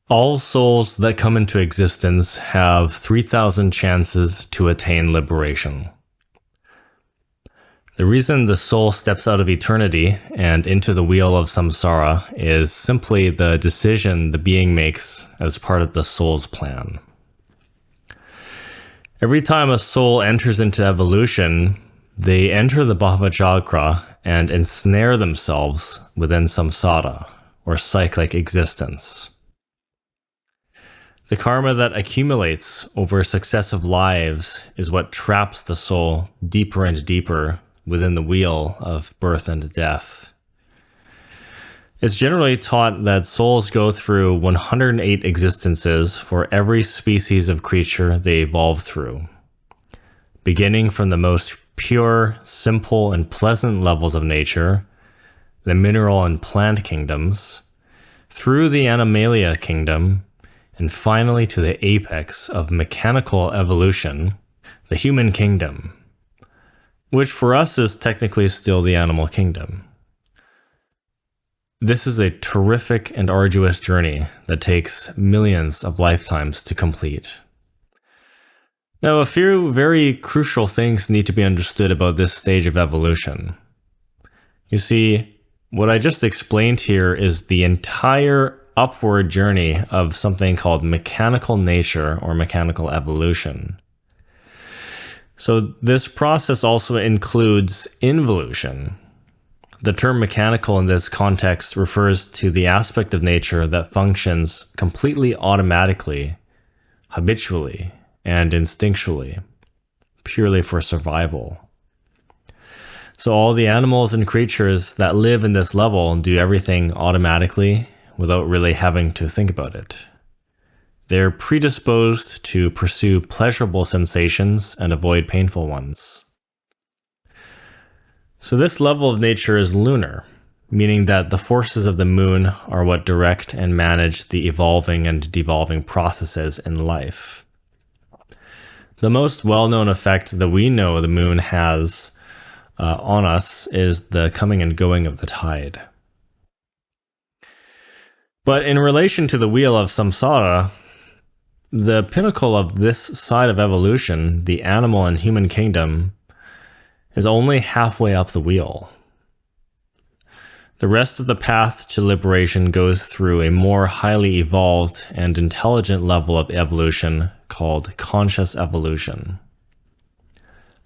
All souls that come into existence have 3,000 chances to attain liberation. The reason the soul steps out of eternity and into the wheel of samsara is simply the decision the being makes as part of the soul's plan. Every time a soul enters into evolution, they enter the Bhavachakra and ensnare themselves within samsara, or cyclic existence. The karma that accumulates over successive lives is what traps the soul deeper and deeper within the wheel of birth and death. It's generally taught that souls go through 108 existences for every species of creature they evolve through, beginning from the most pure, simple, and pleasant levels of nature, the mineral and plant kingdoms, through the animalia kingdom, and finally to the apex of mechanical evolution, the human kingdom, which for us is technically still the animal kingdom. This is a terrific and arduous journey that takes millions of lifetimes to complete. Now, a few very crucial things need to be understood about this stage of evolution. You see, what I just explained here is the entire upward journey of something called mechanical nature or mechanical evolution. So this process also includes involution. The term mechanical in this context refers to the aspect of nature that functions completely automatically, habitually, and instinctually, purely for survival. So all the animals and creatures that live in this level do everything automatically without really having to think about it. They're predisposed to pursue pleasurable sensations and avoid painful ones. So this level of nature is lunar, meaning that the forces of the moon are what direct and manage the evolving and devolving processes in life. The most well-known effect that we know the moon has on us is the coming and going of the tide. But in relation to the wheel of samsara, the pinnacle of this side of evolution, the animal and human kingdom, is only halfway up the wheel. The rest of the path to liberation goes through a more highly evolved and intelligent level of evolution called conscious evolution.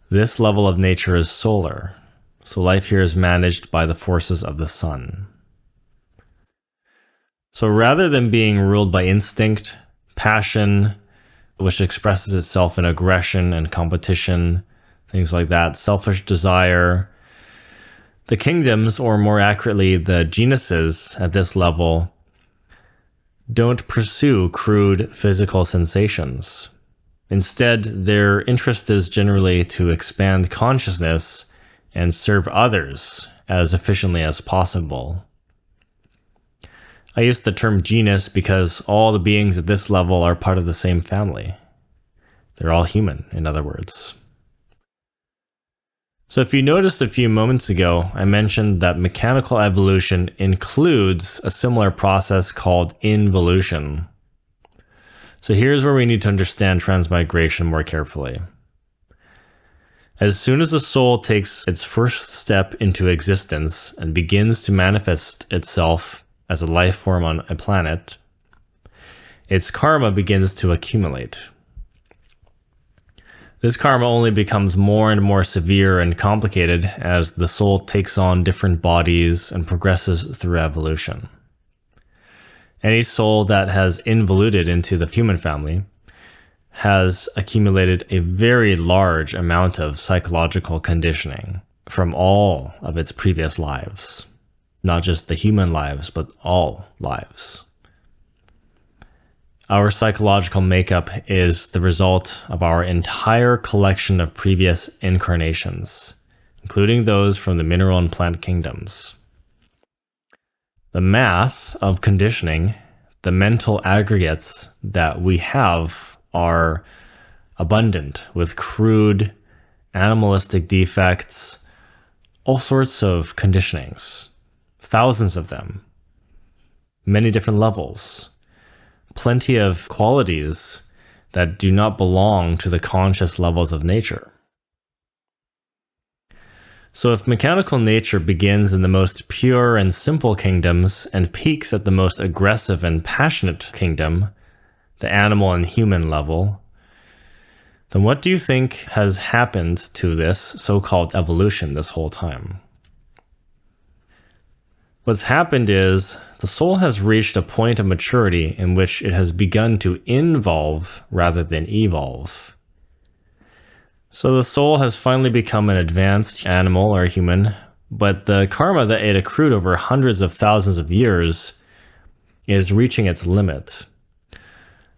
This level of nature is solar, so life here is managed by the forces of the sun. So rather than being ruled by instinct, passion, which expresses itself in aggression and competition, things like that, selfish desire, the kingdoms, or more accurately, the genuses at this level, don't pursue crude physical sensations. Instead, their interest is generally to expand consciousness and serve others as efficiently as possible. I use the term genus because all the beings at this level are part of the same family. They're all human, in other words. So if you noticed a few moments ago, I mentioned that mechanical evolution includes a similar process called involution. So here's where we need to understand transmigration more carefully. As soon as the soul takes its first step into existence and begins to manifest itself as a life form on a planet, its karma begins to accumulate. This karma only becomes more and more severe and complicated as the soul takes on different bodies and progresses through evolution. Any soul that has involuted into the human family has accumulated a very large amount of psychological conditioning from all of its previous lives. Not just the human lives, but all lives. Our psychological makeup is the result of our entire collection of previous incarnations, including those from the mineral and plant kingdoms. The mass of conditioning, the mental aggregates that we have, are abundant with crude, animalistic defects, all sorts of conditionings. Thousands of them, many different levels. plenty of qualities that do not belong to the conscious levels of nature. So if mechanical nature begins in the most pure and simple kingdoms and peaks at the most aggressive and passionate kingdom, the animal and human level, then what do you think has happened to this so-called evolution this whole time? What's happened is the soul has reached a point of maturity in which it has begun to involve rather than evolve. So the soul has finally become an advanced animal or human, but the karma that it accrued over hundreds of thousands of years is reaching its limit.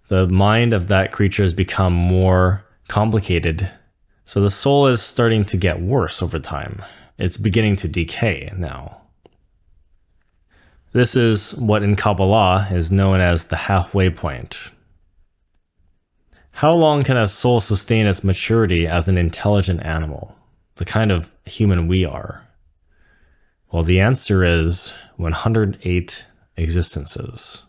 The mind of that creature has become more complicated, so the soul is starting to get worse over time. It's beginning to decay now. This is what in Kabbalah is known as the halfway point. How long can a soul sustain its maturity as an intelligent animal, the kind of human we are? Well, the answer is 108 existences.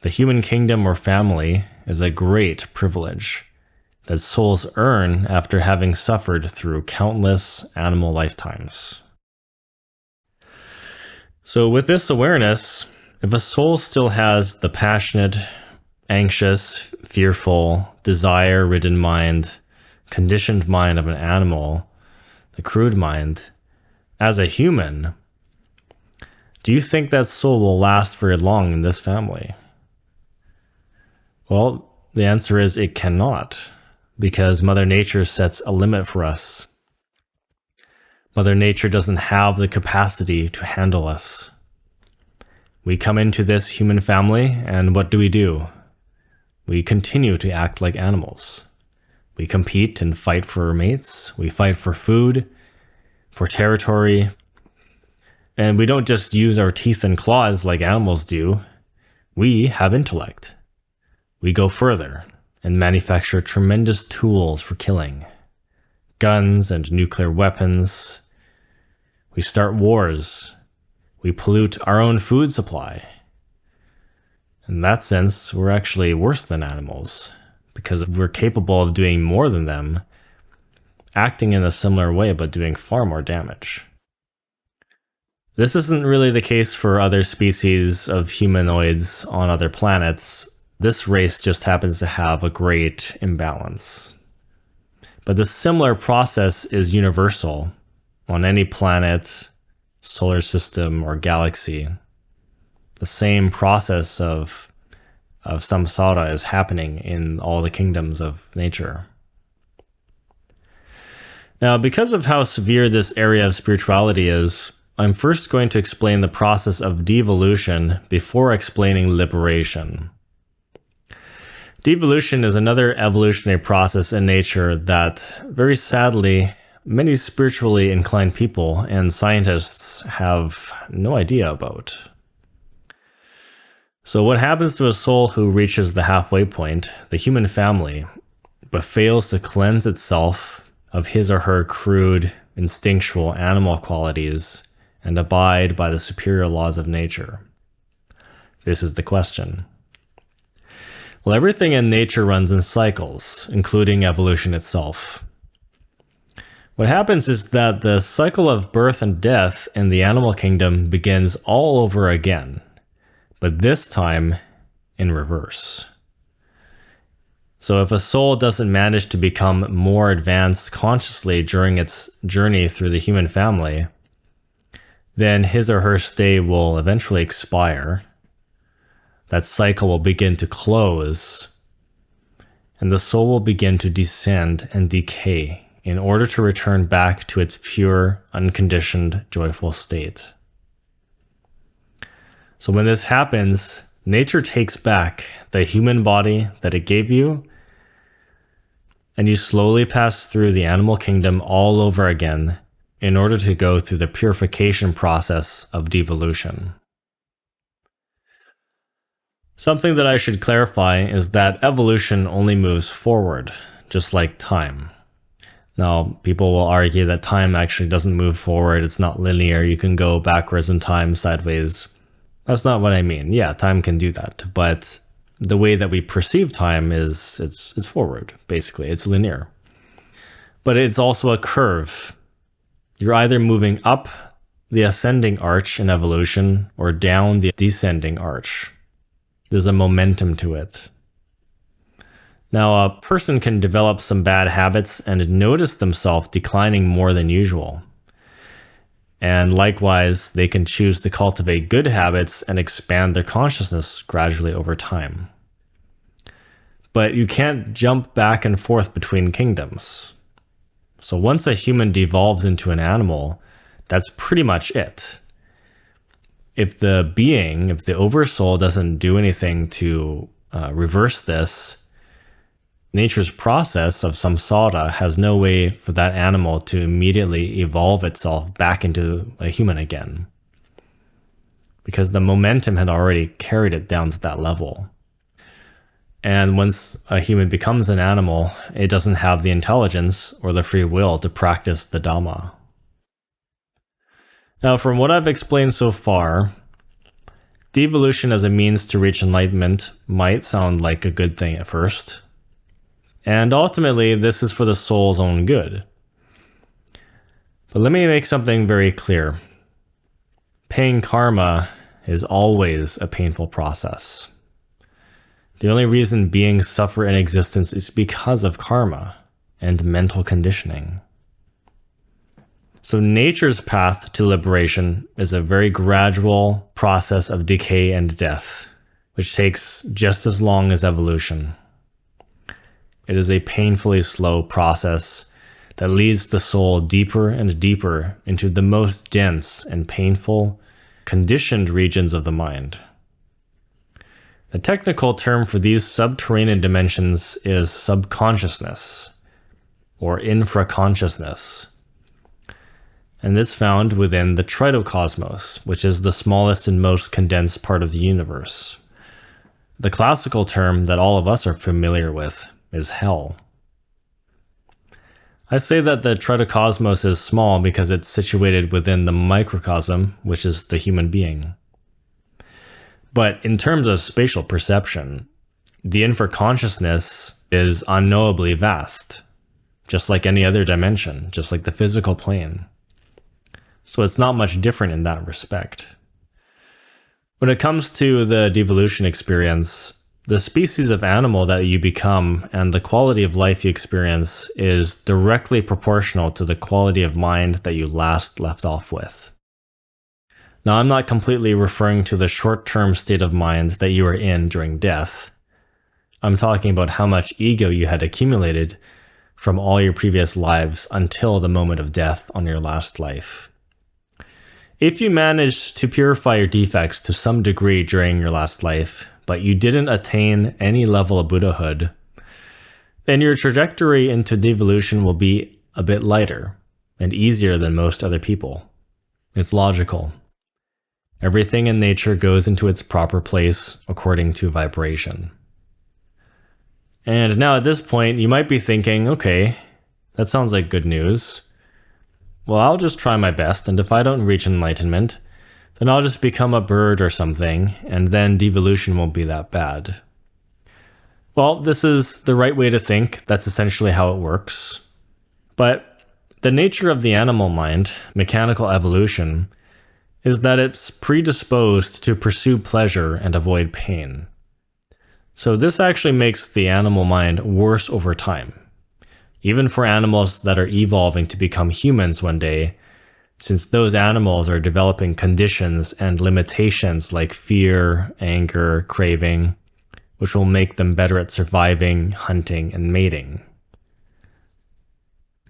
The human kingdom or family is a great privilege that souls earn after having suffered through countless animal lifetimes. So with this awareness, if a soul still has the passionate, anxious, fearful, desire-ridden mind, conditioned mind of an animal, the crude mind, as a human, do you think that soul will last very long in this family? Well, the answer is it cannot, because Mother Nature sets a limit for us. Mother Nature doesn't have the capacity to handle us. We come into this human family, and what do? We continue to act like animals. We compete and fight for mates. We fight for food, for territory. And we don't just use our teeth and claws like animals do. We have intellect. We go further and manufacture tremendous tools for killing. Guns and nuclear weapons. We start wars. We pollute our own food supply. In that sense, we're actually worse than animals, because we're capable of doing more than them, acting in a similar way but doing far more damage. This isn't really the case for other species of humanoids on other planets. This race just happens to have a great imbalance. But the similar process is universal on any planet, solar system, or galaxy. The same process of samsara is happening in all the kingdoms of nature. Now, because of how severe this area of spirituality is, I'm first going to explain the process of devolution before explaining liberation. Devolution is another evolutionary process in nature that, very sadly, many spiritually inclined people and scientists have no idea about. So what happens to a soul who reaches the halfway point, the human family, but fails to cleanse itself of his or her crude, instinctual animal qualities and abide by the superior laws of nature? This is the question. Well, everything in nature runs in cycles, including evolution itself. What happens is that the cycle of birth and death in the animal kingdom begins all over again, but this time in reverse. So if a soul doesn't manage to become more advanced consciously during its journey through the human family, then his or her stay will eventually expire. That cycle will begin to close, and the soul will begin to descend and decay in order to return back to its pure, unconditioned, joyful state. So when this happens, nature takes back the human body that it gave you, and you slowly pass through the animal kingdom all over again in order to go through the purification process of devolution. Something that I should clarify is that evolution only moves forward, just like time. Now, people will argue that time actually doesn't move forward, it's not linear, you can go backwards in time, sideways. That's not what I mean. Yeah, time can do that, but the way that we perceive time is it's forward, basically. It's linear. But it's also a curve. You're either moving up the ascending arch in evolution or down the descending arch. There's a momentum to it. Now, a person can develop some bad habits and notice themselves declining more than usual. And likewise, they can choose to cultivate good habits and expand their consciousness gradually over time. But you can't jump back and forth between kingdoms. So once a human devolves into an animal, that's pretty much it. If the oversoul doesn't do anything to reverse this, nature's process of samsara has no way for that animal to immediately evolve itself back into a human again, because the momentum had already carried it down to that level. And once a human becomes an animal, it doesn't have the intelligence or the free will to practice the Dhamma. Now, from what I've explained so far, devolution as a means to reach enlightenment might sound like a good thing at first. And ultimately, this is for the soul's own good. But let me make something very clear. Paying karma is always a painful process. The only reason beings suffer in existence is because of karma and mental conditioning. So nature's path to liberation is a very gradual process of decay and death, which takes just as long as evolution. It is a painfully slow process that leads the soul deeper and deeper into the most dense and painful, conditioned regions of the mind. The technical term for these subterranean dimensions is subconsciousness, or infraconsciousness. And this is found within the tritocosmos, which is the smallest and most condensed part of the universe. The classical term that all of us are familiar with is hell. I say that the tritocosmos is small because it's situated within the microcosm, which is the human being. But in terms of spatial perception, the infraconsciousness is unknowably vast, just like any other dimension, just like the physical plane. So it's not much different in that respect. When it comes to the devolution experience, the species of animal that you become and the quality of life you experience is directly proportional to the quality of mind that you last left off with. Now, I'm not completely referring to the short-term state of mind that you were in during death. I'm talking about how much ego you had accumulated from all your previous lives until the moment of death on your last life. If you managed to purify your defects to some degree during your last life, but you didn't attain any level of Buddhahood, then your trajectory into devolution will be a bit lighter and easier than most other people. It's logical. Everything in nature goes into its proper place according to vibration. And now at this point, you might be thinking, okay, that sounds like good news. Well, I'll just try my best, and if I don't reach enlightenment, then I'll just become a bird or something, and then devolution won't be that bad. Well, this is the right way to think. That's essentially how it works. But the nature of the animal mind, mechanical evolution, is that it's predisposed to pursue pleasure and avoid pain. So this actually makes the animal mind worse over time. Even for animals that are evolving to become humans one day, since those animals are developing conditions and limitations like fear, anger, craving, which will make them better at surviving, hunting, and mating.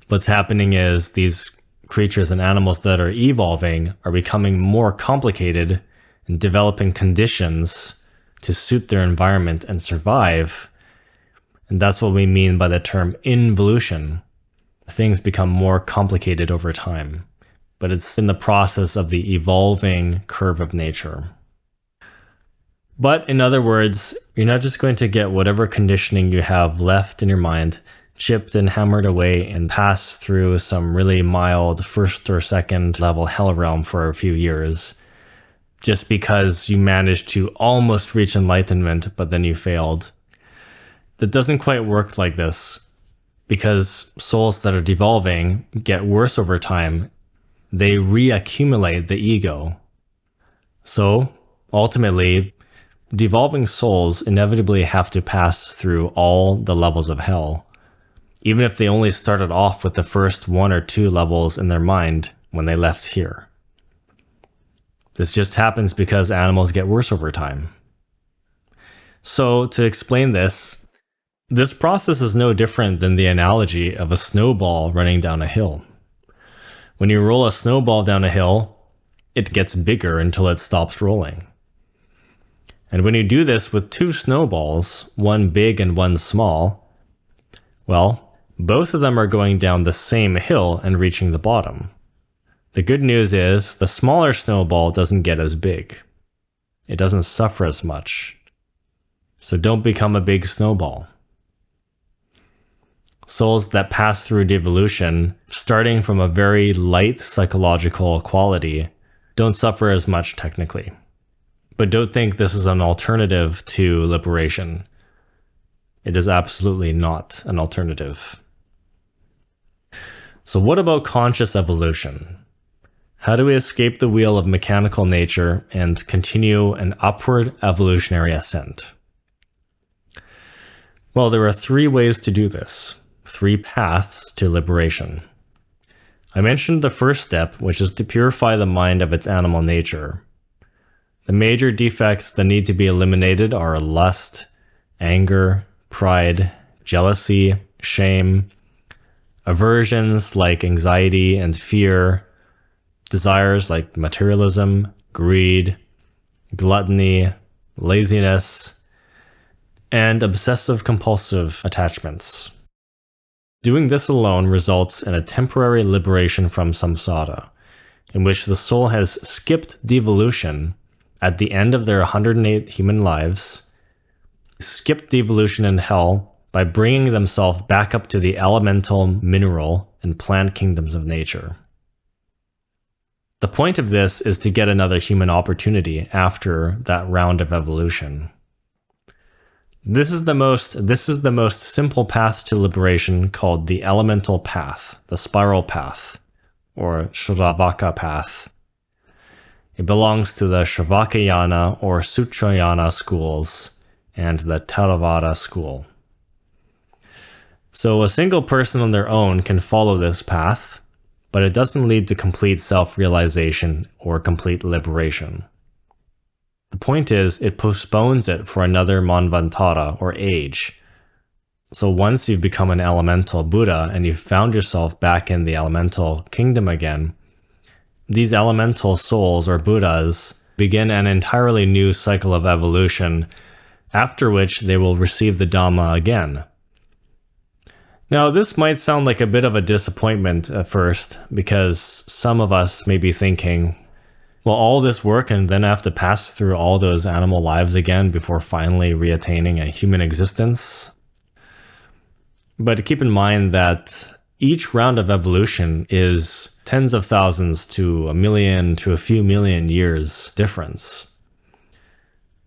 What's happening is these creatures and animals that are evolving are becoming more complicated and developing conditions to suit their environment and survive. And that's what we mean by the term involution. Things become more complicated over time, but it's in the process of the evolving curve of nature. But in other words, you're not just going to get whatever conditioning you have left in your mind, chipped and hammered away and pass through some really mild first or second level hell realm for a few years. just because you managed to almost reach enlightenment, but then you failed. That doesn't quite work like this, because souls that are devolving get worse over time. They reaccumulate the ego. So, ultimately, devolving souls inevitably have to pass through all the levels of hell, even if they only started off with the first 1 or 2 levels in their mind when they left here. This just happens because animals get worse over time. So, to explain this process is no different than the analogy of a snowball running down a hill. When you roll a snowball down a hill, it gets bigger until it stops rolling. And when you do this with 2 snowballs, one big and one small, well, both of them are going down the same hill and reaching the bottom. The good news is the smaller snowball doesn't get as big. It doesn't suffer as much. So don't become a big snowball. Souls that pass through devolution, starting from a very light psychological quality, don't suffer as much technically. But don't think this is an alternative to liberation. It is absolutely not an alternative. So what about conscious evolution? How do we escape the wheel of mechanical nature and continue an upward evolutionary ascent? Well, there are 3 ways to do this. 3 paths to liberation. I mentioned the first step, which is to purify the mind of its animal nature. The major defects that need to be eliminated are lust, anger, pride, jealousy, shame, aversions like anxiety and fear, desires like materialism, greed, gluttony, laziness, and obsessive-compulsive attachments. Doing this alone results in a temporary liberation from samsara, in which the soul has skipped devolution at the end of their 108 human lives, skipped devolution in hell by bringing themselves back up to the elemental, mineral, and plant kingdoms of nature. The point of this is to get another human opportunity after that round of evolution. This is the most simple path to liberation, called the elemental path, the spiral path, or Shravaka path. It belongs to the Shravakayana or Sutrayana schools and the Theravada school. So a single person on their own can follow this path, but it doesn't lead to complete self-realization or complete liberation. The point is, it postpones it for another manvantara, or age. So once you've become an elemental Buddha and you've found yourself back in the elemental kingdom again, these elemental souls, or Buddhas, begin an entirely new cycle of evolution, after which they will receive the Dhamma again. Now, this might sound like a bit of a disappointment at first, because some of us may be thinking, well, all this work and then have to pass through all those animal lives again before finally reattaining a human existence? But keep in mind that each round of evolution is tens of thousands to a million to a few million years difference.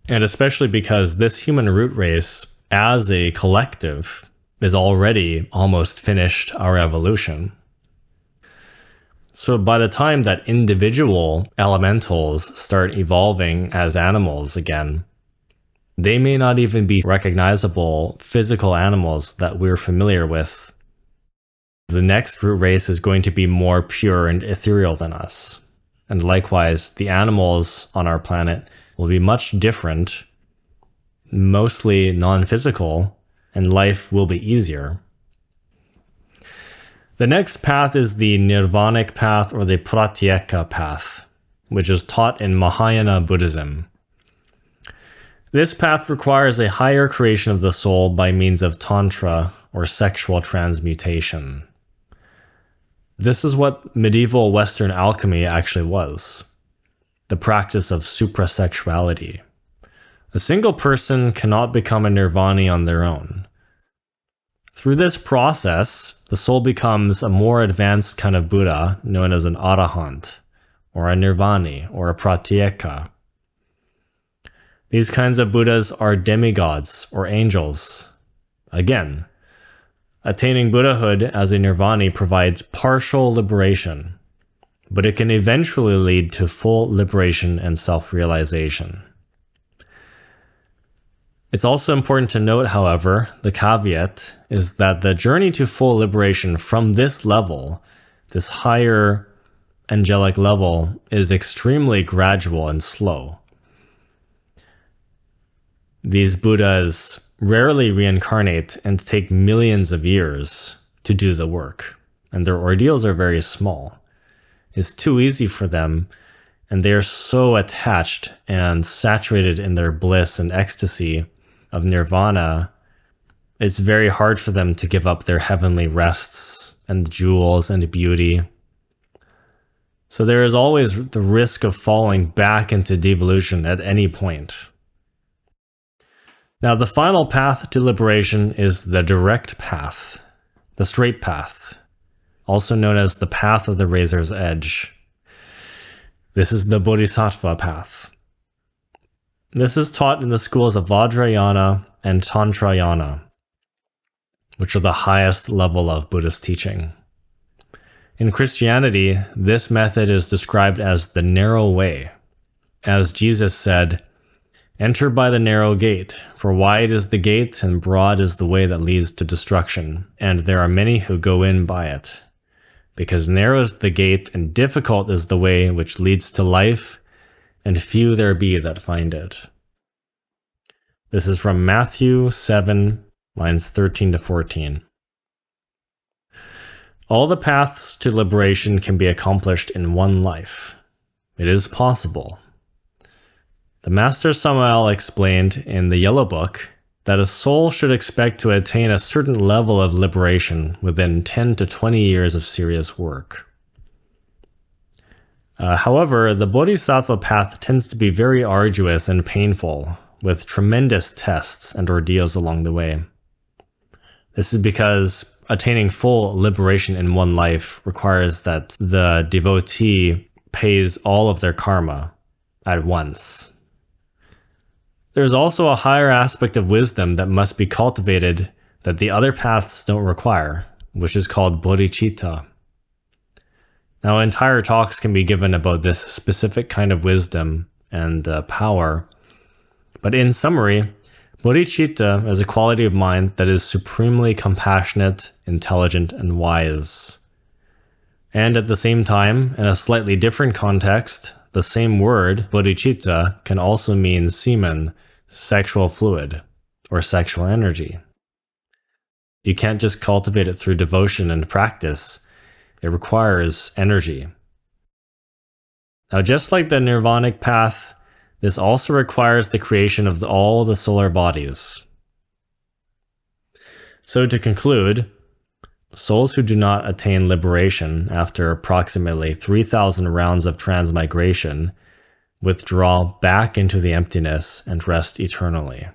And especially because this human root race, as a collective, is already almost finished our evolution. So by the time that individual elementals start evolving as animals again, they may not even be recognizable physical animals that we're familiar with. The next root race is going to be more pure and ethereal than us. And likewise, the animals on our planet will be much different, mostly non-physical, and life will be easier. The next path is the nirvanic path, or the pratyeka path, which is taught in Mahayana Buddhism. This path requires a higher creation of the soul by means of tantra, or sexual transmutation. This is what medieval Western alchemy actually was, the practice of suprasexuality. A single person cannot become a nirvani on their own. Through this process, the soul becomes a more advanced kind of Buddha known as an arahant, or a nirvani, or a pratyeka, These kinds of Buddhas are demigods or angels. Again, attaining Buddhahood as a nirvani provides partial liberation, but it can eventually lead to full liberation and self-realization. It's also important to note, however, the caveat is that the journey to full liberation from this level, this higher angelic level, is extremely gradual and slow. These Buddhas rarely reincarnate and take millions of years to do the work, and their ordeals are very small. It's too easy for them, and they are so attached and saturated in their bliss and ecstasy of nirvana, it's very hard for them to give up their heavenly rests and jewels and beauty. So there is always the risk of falling back into devolution at any point. Now, the final path to liberation is the direct path, the straight path, also known as the path of the razor's edge. This is the Bodhisattva path. This is taught in the schools of Vajrayana and Tantrayana, which are the highest level of Buddhist teaching. In Christianity, this method is described as the narrow way. As Jesus said, "Enter by the narrow gate, for wide is the gate and broad is the way that leads to destruction, and there are many who go in by it. Because narrow is the gate and difficult is the way which leads to life, and few there be that find it." This is from Matthew 7, lines 13 to 14. All the paths to liberation can be accomplished in one life. It is possible. The Master Samael explained in the Yellow Book that a soul should expect to attain a certain level of liberation within 10 to 20 years of serious work. However, the Bodhisattva path tends to be very arduous and painful, with tremendous tests and ordeals along the way. This is because attaining full liberation in one life requires that the devotee pays all of their karma at once. There is also a higher aspect of wisdom that must be cultivated that the other paths don't require, which is called bodhicitta. Now, entire talks can be given about this specific kind of wisdom and power, but in summary, bodhicitta is a quality of mind that is supremely compassionate, intelligent, and wise. And at the same time, in a slightly different context, the same word, bodhicitta, can also mean semen, sexual fluid, or sexual energy. You can't just cultivate it through devotion and practice. It requires energy. Now, just like the nirvanic path, this also requires the creation of all the solar bodies. So to conclude, souls who do not attain liberation after approximately 3,000 rounds of transmigration withdraw back into the emptiness and rest eternally.